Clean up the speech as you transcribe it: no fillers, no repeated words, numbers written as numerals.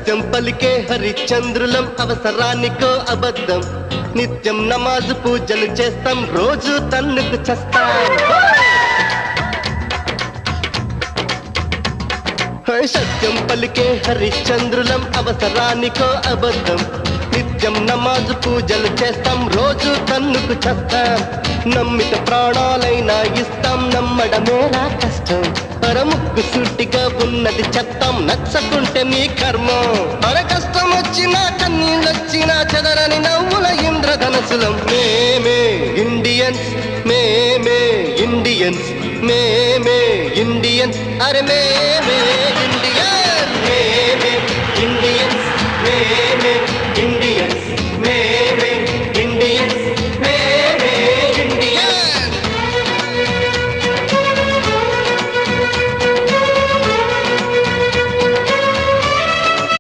సత్యం పలికే హరిశ్చంద్రులం అవసరానికో అబద్ధం నిత్యం నమాజు పూజలు చేస్తాం రోజు తన్నుకు చస్తాం సత్యం పలికే హరిశ్చంద్రులం అవసరానికో అబద్ధం నిత్యం నమాజు పూజలు చేస్తాం రోజు తన్నుకు చస్తాం నమ్మిత ప్రాణాలైనా ఇస్తాం నమ్మడమేరా కష్టం పరముక్కు సూటిగా ఉన్నది చెత్తం నచ్చకుంటే మీ కర్మం అర కష్టం వచ్చినా కన్నీళ్ళొచ్చినా చెదరని నవ్వుల ఇంద్రధనసులం